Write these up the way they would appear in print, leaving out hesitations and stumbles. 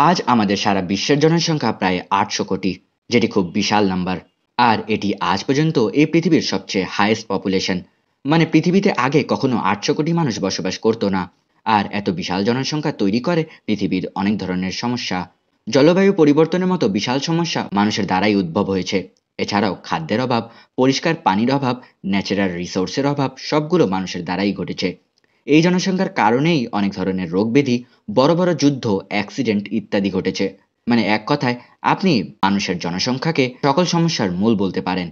আজ আমাদের সারা বিশ্বের জনসংখ্যা প্রায় ৮০০ কোটি, যেটি খুব বিশাল নাম্বার। আর এটি আজ পর্যন্ত এই পৃথিবীর সবচেয়ে হাইয়েস্ট পপুলেশন। মানে পৃথিবীতে আগে কখনো ৮০০ কোটি মানুষ বসবাস করতো না। আর এত বিশাল জনসংখ্যা তৈরি করে পৃথিবীর অনেক ধরনের সমস্যা। জলবায়ু পরিবর্তনের মতো বিশাল সমস্যা মানুষের দ্বারাই উদ্ভব হয়েছে। এছাড়াও খাদ্যের অভাব, পরিষ্কার পানির অভাব, ন্যাচারাল রিসোর্সের অভাব সবগুলো মানুষের দ্বারাই ঘটেছে। এই জনসংখ্যার কারণেই অনেক ধরনের রোগ ব্যাধি, বড় বড় যুদ্ধ, অ্যাক্সিডেন্ট ইত্যাদি ঘটেছে। মানে এক কথায় আপনি মানুষের জনসংখ্যাকে সকল সমস্যার মূল বলতে পারেন।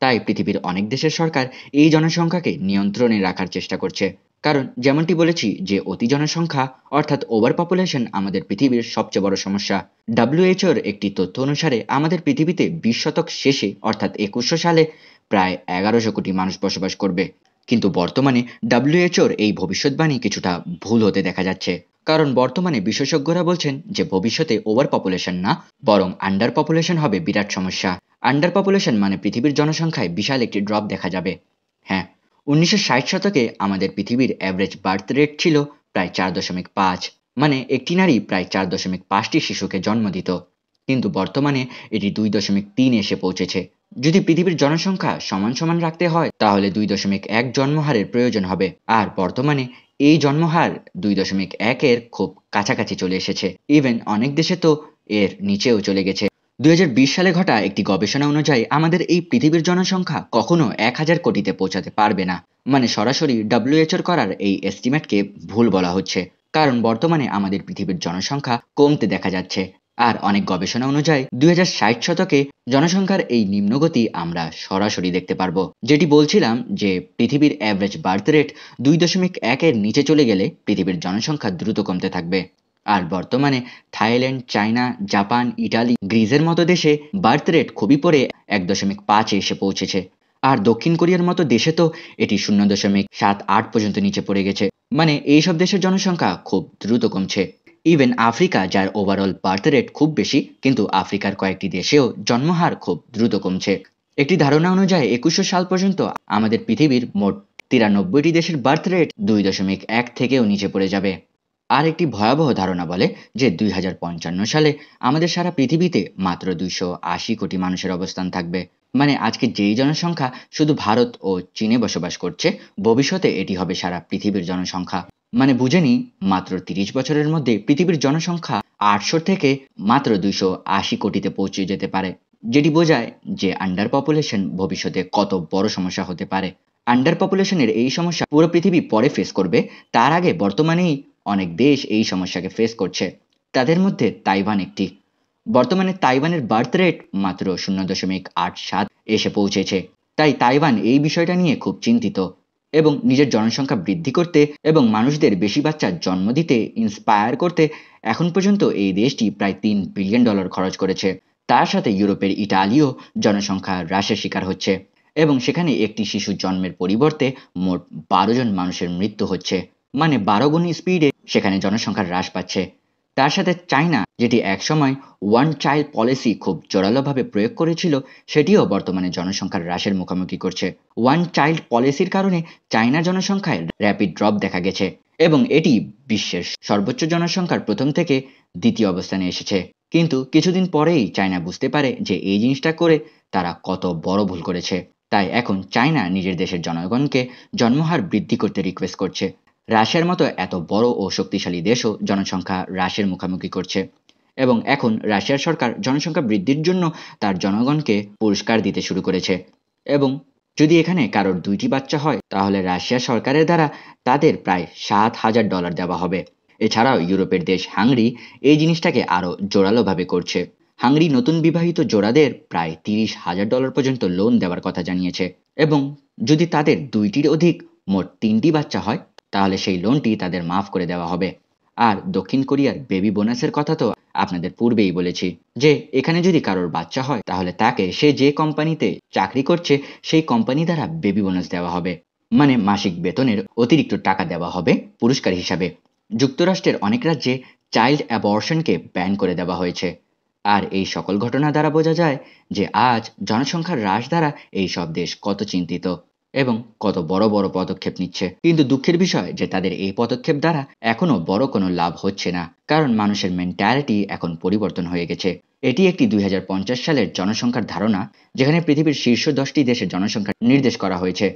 তাই পৃথিবীর অনেক দেশের সরকার এই জনসংখ্যাকে নিয়ন্ত্রণে রাখার চেষ্টা করছে। কারণ যেমনটি বলেছি যে অতি জনসংখ্যা অর্থাৎ ওভার পপুলেশন আমাদের পৃথিবীর সবচেয়ে বড় সমস্যা। ডাব্লিউএইচওর একটি তথ্য অনুসারে আমাদের পৃথিবীতে 20 শতক শেষে অর্থাৎ 2100 সালে প্রায় 1100 কোটি মানুষ বসবাস করবে। কিন্তু বর্তমানে ডাব্লিউএইচওর এই ভবিষ্যৎবাণী কিছুটা ভুল হতে দেখা যাচ্ছে। কারণ বর্তমানে বিশেষজ্ঞরা বলছেন যে ভবিষ্যতে ওভার পপুলেশন না, বরং আন্ডার পপুলেশন হবে বিরাট সমস্যা। আন্ডার পপুলেশন মানে পৃথিবীর জনসংখ্যায় বিশাল একটি ড্রপ দেখা যাবে। হ্যাঁ, 1960 শতকে আমাদের পৃথিবীর অ্যাভারেজ বার্থ রেট ছিল প্রায় 4.5, মানে একটি নারী প্রায় 4.5টি শিশুকে জন্ম দিত। কিন্তু বর্তমানে এটি 2.3 এসে পৌঁছেছে। যদি পৃথিবীর জনসংখ্যা সমান সমান রাখতে হয় তাহলে 2.1 জন্মহারের প্রয়োজন হবে। আর বর্তমানে এই জন্মহার 2.1-এর খুব কাছাকাছি চলে এসেছে। ইভেন অনেক দেশে তো এর নিচেও চলে গেছে। 2020 সালে ঘটা একটি গবেষণা অনুযায়ী আমাদের এই পৃথিবীর জনসংখ্যা কখনো 1000 কোটিতে পৌঁছাতে পারবে না। মানে সরাসরি ডাব্লিউএইচওর করার এই এস্টিমেটকে ভুল বলা হচ্ছে। কারণ বর্তমানে আমাদের পৃথিবীর জনসংখ্যা কমতে দেখা যাচ্ছে। আর অনেক গবেষণা অনুযায়ী 2060 শতকে জনসংখ্যার এই নিম্নগতি আমরা সরাসরি দেখতে পারবো। যেটি বলছিলাম যে পৃথিবীর অ্যাভারেজ বার্থ রেট 2.1-এর নিচে চলে গেলে পৃথিবীর জনসংখ্যা দ্রুত কমতে থাকবে। আর বর্তমানে থাইল্যান্ড, চায়না, জাপান, ইটালি, গ্রিসের মতো দেশে বার্থ রেট খুবই পড়ে 1.5-এ এসে পৌঁছেছে। আর দক্ষিণ কোরিয়ার মতো দেশে তো এটি 0.78 পর্যন্ত নিচে পড়ে গেছে। মানে এইসব দেশের জনসংখ্যা খুব দ্রুত কমছে। ইভেন আফ্রিকা, যার ওভারঅল বার্থ রেট খুব বেশি, কিন্তু আফ্রিকার কয়েকটি দেশেও জন্মহার খুব দ্রুত কমছে। একটি ধারণা অনুযায়ী 2100 সাল পর্যন্ত আমাদের পৃথিবীর মোট 93টি দেশের বার্থ রেট 2.1 থেকেও নিচে পড়ে যাবে। আর একটি ভয়াবহ ধারণা বলে যে 2055 সালে আমাদের সারা পৃথিবীতে মাত্র 280 কোটি মানুষের অবস্থান থাকবে। মানে আজকে যেই জনসংখ্যা শুধু ভারত ও চীনে বসবাস করছে, ভবিষ্যতে এটি হবে সারা পৃথিবীর জনসংখ্যা। মানে বুঝে নিই, মাত্র 30 বছরের মধ্যে পৃথিবীর জনসংখ্যা 800 থেকে মাত্র 280 কোটিতে পৌঁছে যেতে পারে। যেটি বোঝায় যে আন্ডার পপুলেশন ভবিষ্যতে কত বড় সমস্যা হতে পারে। আন্ডার পপুলেশনের এই সমস্যা পুরো পৃথিবী পরে ফেস করবে, তার আগে বর্তমানেই অনেক দেশ এই সমস্যাকে ফেস করছে। তাদের মধ্যে তাইওয়ান একটি। বর্তমানে তাইওয়ানের বার্থ রেট মাত্র 0.87 এসে পৌঁছেছে। তাই তাইওয়ান এই বিষয়টা নিয়ে খুব চিন্তিত এবং নিজের জনসংখ্যা বৃদ্ধি করতে এবং মানুষদের বেশি বাচ্চা জন্ম দিতে ইন্সপায়ার করতে এখন পর্যন্ত এই দেশটি প্রায় $3 বিলিয়ন খরচ করেছে। তার সাথে ইউরোপের ইটালিও জনসংখ্যা হ্রাসের শিকার হচ্ছে এবং সেখানে একটি শিশু জন্মের পরিবর্তে মোট 12 জন মানুষের মৃত্যু হচ্ছে। মানে 12 গুণ স্পিডে সেখানে জনসংখ্যা হ্রাস পাচ্ছে। তার সাথে চায়না, যেটি একসময় ওয়ান চাইল্ড পলিসি খুব জোরালোভাবে প্রয়োগ করেছিল, সেটিও বর্তমানে জনসংখ্যার হ্রাসের মুখোমুখি করছে। ওয়ান চাইল্ড পলিসির কারণে চায়নার জনসংখ্যায় র্যাপিড ড্রপ দেখা গেছে এবং এটি বিশ্বের সর্বোচ্চ জনসংখ্যার প্রথম থেকে দ্বিতীয় অবস্থানে এসেছে। কিন্তু কিছুদিন পরেই চায়না বুঝতে পারে যে এই জিনিসটা করে তারা কত বড় ভুল করেছে। তাই এখন চায়না নিজের দেশের জনগণকে জন্মহার বৃদ্ধি করতে রিকোয়েস্ট করছে। রাশিয়ার মতো এত বড় ও শক্তিশালী দেশও জনসংখ্যা হ্রাসের মুখোমুখি করছে এবং এখন রাশিয়ার সরকার জনসংখ্যা বৃদ্ধির জন্য তার জনগণকে পুরস্কার দিতে শুরু করেছে। এবং যদি এখানে কারোর 2টি বাচ্চা হয় তাহলে রাশিয়া সরকারের দ্বারা তাদের প্রায় $7,000 দেওয়া হবে। এছাড়াও ইউরোপের দেশ হাঙ্গরি এই জিনিসটাকে আরো জোরালোভাবে করছে। হাঙ্গরি নতুন বিবাহিত জোড়াদের প্রায় $30,000 পর্যন্ত লোন দেওয়ার কথা জানিয়েছে এবং যদি তাদের 2টির অধিক মোট 3টি বাচ্চা হয় তাহলে সেই লোনটি তাদের মাফ করে দেওয়া হবে। আর দক্ষিণ কোরিয়ার বেবি বোনাসের কথা তো আপনাদের পূর্বেই বলেছি যে এখানে যদি কারোর বাচ্চা হয় তাহলে তাকে সে যে কোম্পানিতে চাকরি করছে সেই কোম্পানি দ্বারা বেবি বোনাস দেওয়া হবে। মানে মাসিক বেতনের অতিরিক্ত টাকা দেওয়া হবে পুরস্কার হিসাবে। যুক্তরাষ্ট্রের অনেক রাজ্যে চাইল্ড অ্যাবর্শনকে ব্যান করে দেওয়া হয়েছে। আর এই সকল ঘটনা দ্বারা বোঝা যায় যে আজ জনসংখ্যার হ্রাস দ্বারা এই সব দেশ কত চিন্তিত। এবং কত বড় বড় পদক্ষেপ নিচ্ছে, কিন্তু দুঃখের বিষয় যে তাদের এই পদক্ষেপ দ্বারা এখনো বড় কোনো লাভ হচ্ছে না, কারণ মানুষের মেন্টালিটি এখন পরিবর্তন হয়ে গেছে। এটি একটি 2050 সালের জনসংখ্যার ধারণা, যেখানে পৃথিবীর শীর্ষ 10টি দেশের জনসংখ্যা নির্দেশ করা হয়েছে,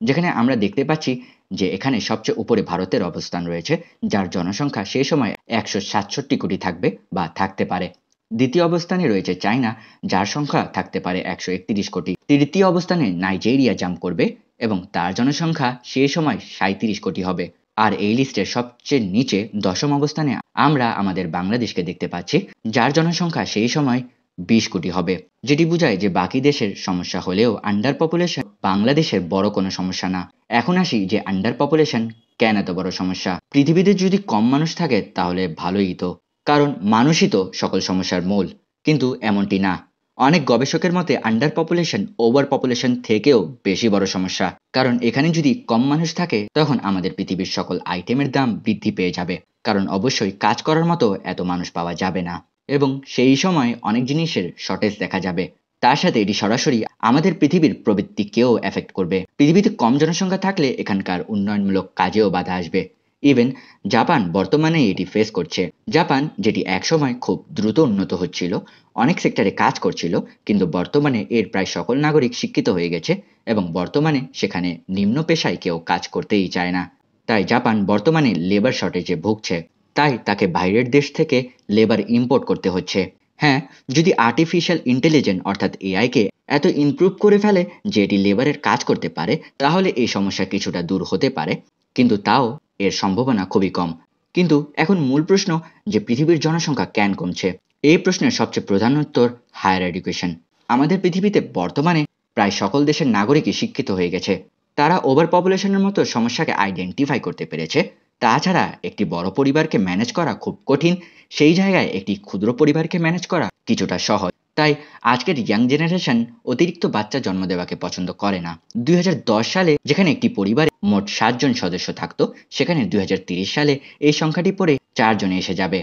যেখানে আমরা দেখতে পাচ্ছি যে এখানে সবচেয়ে উপরে ভারতের অবস্থান রয়েছে, যার জনসংখ্যা সেই সময় 167 কোটি থাকবে বা থাকতে পারে। দ্বিতীয় অবস্থানে রয়েছে চায়না, যার সংখ্যা থাকতে পারে 131 কোটি। তৃতীয় অবস্থানে নাইজেরিয়া জাম্প করবে এবং তার জনসংখ্যা সেই সময় 37 কোটি হবে। আর এই লিস্টের সবচেয়ে নিচে দশম অবস্থানে আমরা আমাদের বাংলাদেশকে দেখতে পাচ্ছি, যার জনসংখ্যা সেই সময় 20 কোটি হবে, যেটি বোঝায় যে বাকি দেশের সমস্যা হলেও আন্ডার পপুলেশন বাংলাদেশের বড় কোনো সমস্যা না। এখন আসি যে আন্ডার পপুলেশন কেন এত বড় সমস্যা। পৃথিবীতে যদি কম মানুষ থাকে তাহলে ভালোই তো, কারণ মানুষই তো সকল সমস্যার মূল, কিন্তু এমনটি না। অনেক গবেষকের মতে আন্ডার পপুলেশন ওভার পপুলেশন থেকেও বেশি বড় সমস্যা, কারণ এখানে যদি কম মানুষ থাকে তখন আমাদের পৃথিবীর সকল আইটেমের দাম বৃদ্ধি পেয়ে যাবে, কারণ অবশ্যই কাজ করার মতো এত মানুষ পাওয়া যাবে না এবং সেই সময় অনেক জিনিসের শর্টেজ দেখা যাবে। তার সাথে এটি সরাসরি আমাদের পৃথিবীর প্রবৃত্তিকেও এফেক্ট করবে। পৃথিবীতে কম জনসংখ্যা থাকলে এখানকার উন্নয়নমূলক কাজেও বাধা আসবে। ইভেন জাপান বর্তমানে এটি ফেস করছে। জাপান, যেটি একসময় খুব দ্রুত উন্নত হচ্ছিল, অনেক সেক্টরে কাজ করছিল, কিন্তু বর্তমানে এর প্রায় সকল নাগরিক শিক্ষিত হয়ে গেছে এবং বর্তমানে সেখানে নিম্ন পেশায় কেউ কাজ করতেই চায় না। তাই জাপান বর্তমানে লেবার শর্টেজে ভুগছে, তাই তাকে বাইরের দেশ থেকে লেবার ইম্পোর্ট করতে হচ্ছে। হ্যাঁ, যদি আর্টিফিশিয়াল ইন্টেলিজেন্স অর্থাৎ এআইকে এত ইমপ্রুভ করে ফেলে যে এটি লেবারের কাজ করতে পারে, তাহলে এই সমস্যা কিছুটা দূর হতে পারে, কিন্তু তাও এর সম্ভাবনা খুবই কম। কিন্তু এখন মূল প্রশ্ন যে পৃথিবীর জনসংখ্যা কেন কমছে, এই প্রশ্নের সবচেয়ে প্রধান উত্তর হায়ার এডুকেশন। আমাদের পৃথিবীতে বর্তমানে প্রায় সকল দেশের নাগরিকই শিক্ষিত হয়ে গেছে। তারা ওভার পপুলেশনের মতো সমস্যাকে আইডেন্টিফাই করতে পেরেছে। তাছাড়া একটি বড় পরিবারকে ম্যানেজ করা খুব কঠিন, সেই জায়গায় একটি ক্ষুদ্র পরিবারকে ম্যানেজ করা কিছুটা সহজ। তাই আজকের ইয়াং জেনারেশন অতিরিক্ত বাচ্চা জন্ম দেওয়াকে পছন্দ করে না। 2010 সালে যেখানে একটি পরিবারে মোট 7 জন সদস্য থাকতো, সেখানে 2030 সালে এই সংখ্যাটি পড়ে 4 জনে এসে যাবে,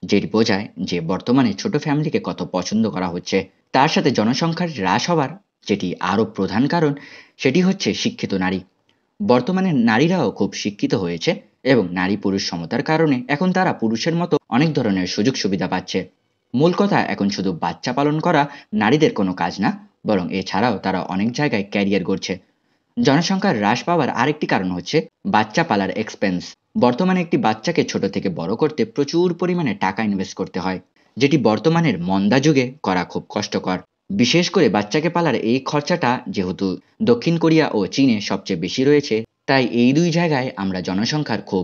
যেটি বোঝায় যে বর্তমানে ছোট ফ্যামিলিকে কত পছন্দ করা হচ্ছে। তার সাথে জনসংখ্যার হ্রাস হওয়ার যেটি আরও প্রধান কারণ, সেটি হচ্ছে শিক্ষিত নারী। বর্তমানে নারীরাও খুব শিক্ষিত হয়েছে এবং নারী পুরুষ সমতার কারণে এখন তারা পুরুষের মতো অনেক ধরনের সুযোগ সুবিধা পাচ্ছে। মূল কথা, এখন শুধু বাচ্চা পালন করা নারীদের কোনো কাজ না, বরং এছাড়াও তারা অনেক জায়গায় ক্যারিয়ার গড়ছে। জনসংখ্যার হ্রাস পাওয়ার আরেকটি কারণ হচ্ছে বাচ্চা পালার এক্সপেন্স। বর্তমানে একটি বাচ্চাকে ছোট থেকে বড় করতে প্রচুর পরিমাণে টাকা ইনভেস্ট করতে হয়, যেটি বর্তমানের মন্দা যুগে করা খুব কষ্টকর। বিশেষ করে বাচ্চাকে পালার এই খরচাটা যেহেতু দক্ষিণ কোরিয়া ও চীনে সবচেয়ে বেশি রয়েছে, তাই এই দুই জায়গায় আমরা জনসংখ্যার খুব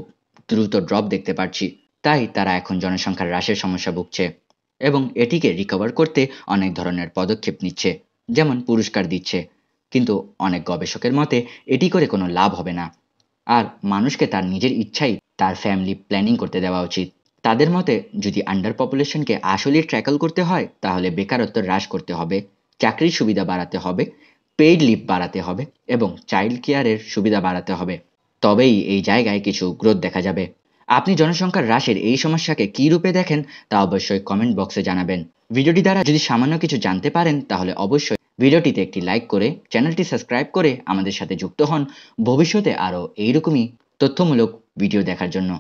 দ্রুত ড্রপ দেখতে পাচ্ছি। তাই তারা এখন জনসংখ্যার হ্রাসের সমস্যা ভুগছে এবং এটিকে রিকভার করতে অনেক ধরনের পদক্ষেপ নিচ্ছে, যেমন পুরস্কার দিচ্ছে, কিন্তু অনেক গবেষকের মতে এটি করে কোনো লাভ হবে না। আর মানুষকে তার নিজের ইচ্ছাই তার ফ্যামিলি প্ল্যানিং করতে দেওয়া উচিত। তাদের মতে যদি আন্ডার পপুলেশনকে আসলে ট্র্যাকল করতে হয়, তাহলে বেকারত্ব হ্রাস করতে হবে, চাকরির সুবিধা বাড়াতে হবে, পেইড লিভ বাড়াতে হবে এবং চাইল্ড কেয়ারের সুবিধা বাড়াতে হবে। তবেই এই জায়গায় কিছু গ্রোথ দেখা যাবে। আপনি জনসংখ্যার হ্রাসের এই সমস্যাকে কী রূপে দেখেন তা অবশ্যই কমেন্ট বক্সে জানাবেন। ভিডিওটি দ্বারা যদি সামান্য কিছু জানতে পারেন তাহলে অবশ্যই ভিডিওটিতে একটি লাইক করে চ্যানেলটি সাবস্ক্রাইব করে আমাদের সাথে যুক্ত হন ভবিষ্যতে আরও এইরকমই তথ্যমূলক ভিডিও দেখার জন্য।